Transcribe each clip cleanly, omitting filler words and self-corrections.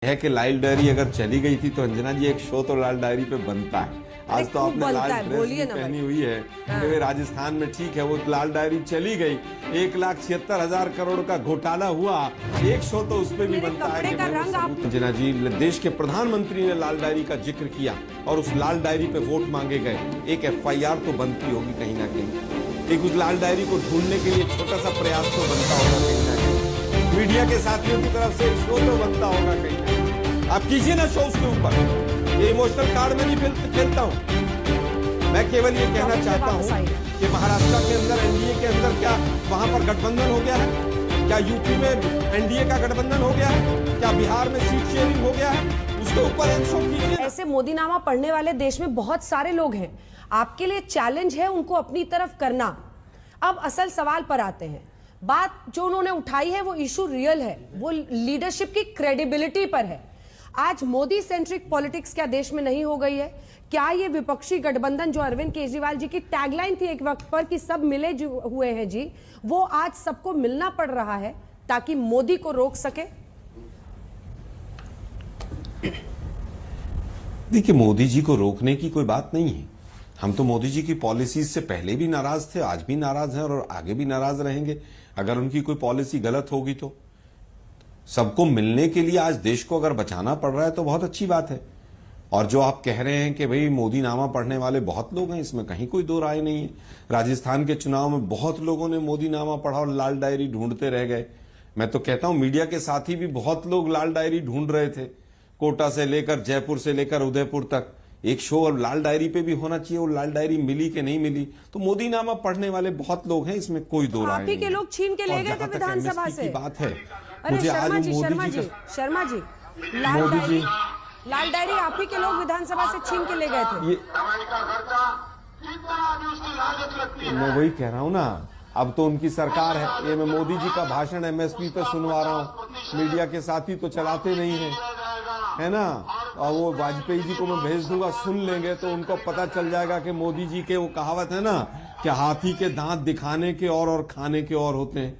है कि लाल डायरी अगर चली गई थी तो अंजना जी एक शो तो लाल डायरी पे बनता है। आज तो आपने लाल ड्रेस भी पहनी हुई है कि राजस्थान में ठीक है वो लाल डायरी चली गई, 1,76,000 करोड़ का घोटाला हुआ, एक शो तो उस पर भी बनता है। अंजना जी, देश के प्रधानमंत्री ने लाल डायरी का जिक्र किया और उस लाल डायरी पे वोट मांगे गए, एक FIR तो बनती होगी कहीं ना कहीं, एक उस लाल डायरी को ढूंढने के लिए छोटा सा प्रयास तो बनता होगा कहीं ना कहीं, मीडिया के साथियों की तरफ से एक शो तो बनता होगा कहीं ना कहीं। आप कीजिए ना शो उसके ऊपर, ये इमोशनल कार्ड में नहीं खेलता हूँ, मैं केवल ये कहना चाहता हूँ कि महाराष्ट्र के अंदर एनडीए के अंदर क्या वहां पर गठबंधन हो गया है, क्या यूपी में एनडीए का गठबंधन हो गया है, क्या बिहार में सीट शेयरिंग हो गया है, उसके ऊपर एक शो कीजिए। ऐसे मोदीनामा पढ़ने वाले देश में बहुत सारे लोग हैं, आपके लिए चैलेंज है उनको अपनी तरफ करना। अब असल सवाल पर आते हैं, बात जो उन्होंने उठाई है वो इशू रियल है, वो लीडरशिप की क्रेडिबिलिटी पर है। आज मोदी सेंट्रिक पॉलिटिक्स क्या देश में नहीं हो गई है? क्या ये विपक्षी गठबंधन जो अरविंद केजरीवाल जी की टैगलाइन थी एक वक्त पर कि सब मिले हुए हैं जी, वो आज सबको मिलना पड़ रहा है ताकि मोदी को रोक सके? देखिए, मोदी जी को रोकने की कोई बात नहीं है, हम तो मोदी जी की पॉलिसीज से पहले भी नाराज थे, आज भी नाराज हैं और आगे भी नाराज रहेंगे। अगर उनकी कोई पॉलिसी गलत होगी तो सबको मिलने के लिए आज देश को अगर बचाना पड़ रहा है तो बहुत अच्छी बात है। और जो आप कह रहे हैं कि भाई मोदी नामा पढ़ने वाले बहुत लोग हैं, इसमें कहीं कोई दो राय नहीं है। राजस्थान के चुनाव में बहुत लोगों ने मोदी नामा पढ़ा और लाल डायरी ढूंढते रह गए। मैं तो कहता हूं मीडिया के साथी भी बहुत लोग लाल डायरी ढूंढ रहे थे, कोटा से लेकर जयपुर से लेकर उदयपुर तक। एक शो और लाल डायरी पे भी होना चाहिए, वो लाल डायरी मिली कि नहीं मिली। तो मोदी नामा पढ़ने वाले बहुत लोग हैं, इसमें कोई दो राय नहीं। के लोग छीन के ले गए थे विधानसभा से, बात है। मुझे आज शर्मा जी लाल डायरी आप ही के लोग विधानसभा से छीन के ले गए थे। मैं वही कह रहा हूँ ना, अब तो उनकी सरकार है, ये मैं मोदी जी का भाषण MSP पे सुनवा रहा हूँ, मीडिया के साथी तो चलाते नहीं है ना। और वो वाजपेयी जी को मैं भेज दूंगा, सुन लेंगे तो उनको पता चल जाएगा कि मोदी जी के वो कहावत है ना कि हाथी के दांत दिखाने के और खाने के और होते हैं।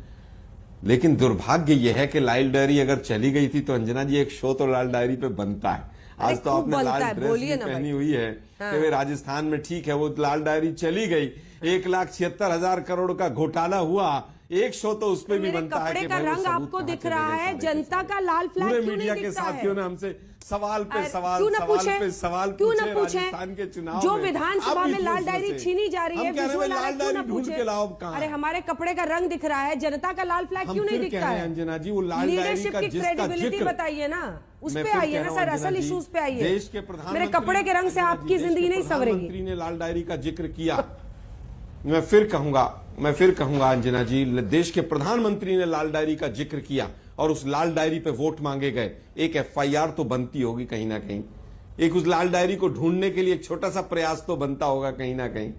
लेकिन दुर्भाग्य यह है कि लाल डायरी अगर चली गई थी तो अंजना जी एक शो तो लाल डायरी पे बनता है। आज तो आपने लाल ड्रेस भी पहनी हुई है कि राजस्थान में ठीक है वो लाल डायरी चली गई, 1,76,000 करोड़ का घोटाला हुआ, एक शो तो उस पर भी बनता है। कपड़े का रंग आपको दिख रहा है, जनता का लाल फ्लैग क्यों नहीं मीडिया के साथियों ने हमसे सवाल पे सवाल क्यों न पूछे राजस्थान के चुनाव जो विधानसभा में लाल डायरी छीनी जा रही है, लाल डायरी ढूंढ के लाओ कहां? अरे हमारे कपड़े का रंग दिख रहा है, जनता का लाल फ्लैग क्यों नहीं दिखता है? अंजना जी, वो लाल डायरी का जिसका जिक्र बताइए ना, उस पे आइए ना सर, असल इश्यूज पे आइए। देश के प्रधानमंत्री, मेरे कपड़े के रंग से आपकी जिंदगी नहीं संवरेगी। प्रधानमंत्री ने लाल डायरी का जिक्र किया, मैं फिर कहूंगा अंजना जी, देश के प्रधानमंत्री ने लाल डायरी का जिक्र किया और उस लाल डायरी पे वोट मांगे गए, एक FIR तो बनती होगी कहीं ना कहीं, एक उस लाल डायरी को ढूंढने के लिए एक छोटा सा प्रयास तो बनता होगा कहीं ना कहीं,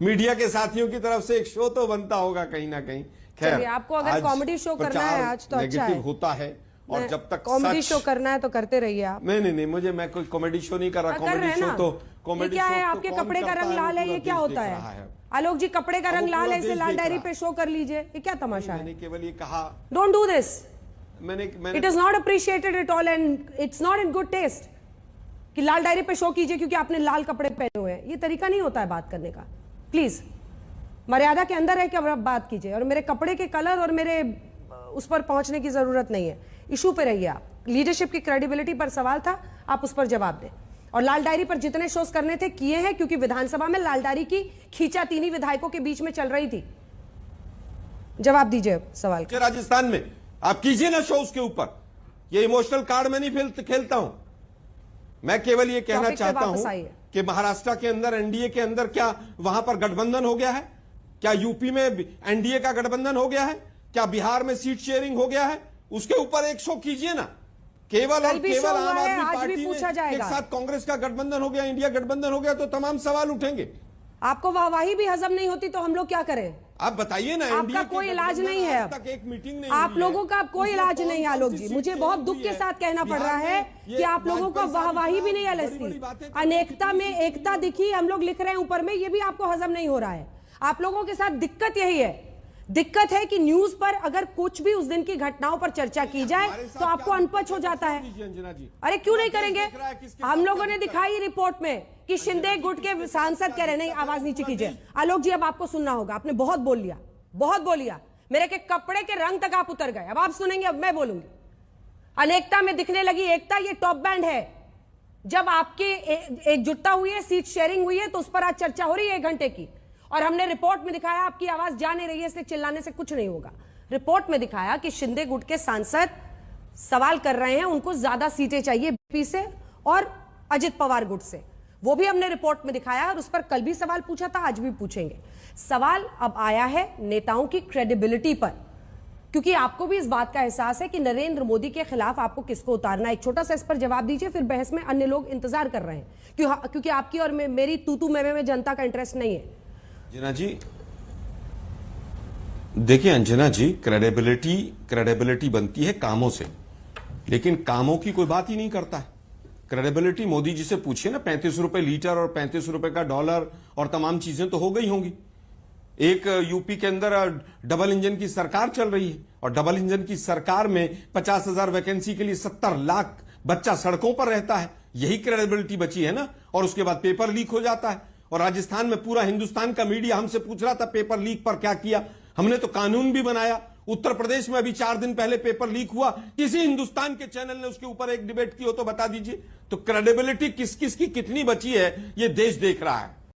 मीडिया के साथियों की तरफ से एक शो तो बनता होगा कहीं ना कहीं। खैर, आपको अगर कॉमेडी शो करना है आज तो अच्छा है, होता है, और जब तक कॉमेडी शो करना है तो करते रहिए आप। नहीं, मैं कोई कॉमेडी शो नहीं कर रहा। कॉमेडी शो तो कॉमेडी क्या है, आपके कपड़े का रंग लाल है, ये क्या होता है? आलोक जी, कपड़े का रंग लाल है, इसे लाल डायरी पे शो कर लीजिए, ये क्या तमाशा है? मैंने केवल ये कहा, डोंट डू दिस, मैंने it is not appreciated at all and it's not in good taste कि लाल डायरी पे शो कीजिए क्योंकि आपने लाल कपड़े पहने हुए हैं। ये तरीका नहीं होता है बात करने का, प्लीज मर्यादा के अंदर है कि अब बात कीजिए। और मेरे कपड़े के कलर और मेरे उस पर पहुंचने की जरूरत नहीं है, इशू पे रहिए आप। लीडरशिप की क्रेडिबिलिटी पर सवाल था, आप उस पर जवाब दें। और लाल डायरी पर जितने शोज करने थे किए हैं, क्योंकि विधानसभा में लाल डायरी की खींचातानी विधायकों के बीच में चल रही थी। जवाब दीजिए सवाल का। राजस्थान में आप कीजिए ना शो उसके ऊपर, ये इमोशनल कार्ड में नहीं खेलता हूं, मैं केवल ये कहना चाहता हूं कि महाराष्ट्र के अंदर एनडीए के अंदर क्या वहां पर गठबंधन हो गया है, क्या यूपी में एनडीए का गठबंधन हो गया है, क्या बिहार में सीट शेयरिंग हो गया है, उसके ऊपर एक शो कीजिए ना। केवल और केवल आम आदमी पार्टी ने एक साथ कांग्रेस का गठबंधन हो गया, इंडिया गठबंधन हो गया तो तमाम सवाल उठेंगे। आपको वाहवाही भी हजम नहीं होती तो हम लोग क्या करें? आप बताइए ना। आपका कोई इलाज नहीं है, अब तक एक मीटिंग नहीं, आप लोगों का कोई इलाज नहीं है आलोक जी। मुझे बहुत दुख के साथ कहना पड़ रहा है कि आप लोगों को वाहवाही भी नहीं है लगती। अनेकता में एकता दिखी, हम लोग लिख रहे हैं ऊपर में, ये भी आपको हजम नहीं हो रहा है। आप लोगों के साथ दिक्कत यही है दिक्कत है कि न्यूज पर अगर कुछ भी उस दिन की घटनाओं पर चर्चा की जाए तो आपको अनपच हो जाता है। अरे क्यों नहीं करेंगे? हम लोगों ने दिखाई रिपोर्ट में कि शिंदे गुट के सांसद कह रहे नहीं, आवाज नीचे कीजिए आलोक जी, अब आपको सुनना होगा, आपने बहुत बोल लिया, बहुत बोल लिया, मेरे के कपड़े के रंग तक आप उतर गए, अब आप सुनेंगे, अब मैं बोलूंगी। अनेकता में दिखने लगी एकता, ये टॉप बैंड है। जब आपकी एकजुटता हुई है, सीट शेयरिंग हुई है, तो उस पर आज चर्चा हो रही है 1 घंटे की, और हमने रिपोर्ट में दिखाया आपकी आवाज जा नहीं रही है, इसलिए चिल्लाने से कुछ नहीं होगा। रिपोर्ट में दिखाया कि शिंदे गुट के सांसद सवाल कर रहे हैं, उनको ज्यादा सीटें चाहिए बीजेपी से और अजित पवार गुट से, वो भी हमने रिपोर्ट में दिखाया और उस पर कल भी सवाल पूछा था, आज भी पूछेंगे। सवाल अब आया है नेताओं की क्रेडिबिलिटी पर, क्योंकि आपको भी इस बात का एहसास है कि नरेंद्र मोदी के खिलाफ आपको किसको उतारना है। एक छोटा सा इस पर जवाब दीजिए, फिर बहस में अन्य लोग इंतजार कर रहे हैं, क्योंकि आपकी और मेरी तू में जनता का इंटरेस्ट नहीं है। अंजना जी देखिए, अंजना जी, क्रेडिबिलिटी बनती है कामों से, लेकिन कामों की कोई बात ही नहीं करता है। क्रेडिबिलिटी मोदी जी से पूछिए ना, 35 रुपए लीटर और 35 रुपए का डॉलर और तमाम चीजें तो हो गई होंगी। एक यूपी के अंदर डबल इंजन की सरकार चल रही है, और डबल इंजन की सरकार में 50,000 वैकेंसी के लिए 70 लाख बच्चा सड़कों पर रहता है, यही क्रेडिबिलिटी बची है ना। और उसके बाद पेपर लीक हो जाता है, और राजस्थान में पूरा हिंदुस्तान का मीडिया हमसे पूछ रहा था पेपर लीक पर क्या किया। हमने तो कानून भी बनाया। उत्तर प्रदेश में अभी 4 दिन पहले पेपर लीक हुआ, किसी हिंदुस्तान के चैनल ने उसके ऊपर एक डिबेट की हो तो बता दीजिए। तो क्रेडिबिलिटी किस किस की कितनी बची है, ये देश देख रहा है।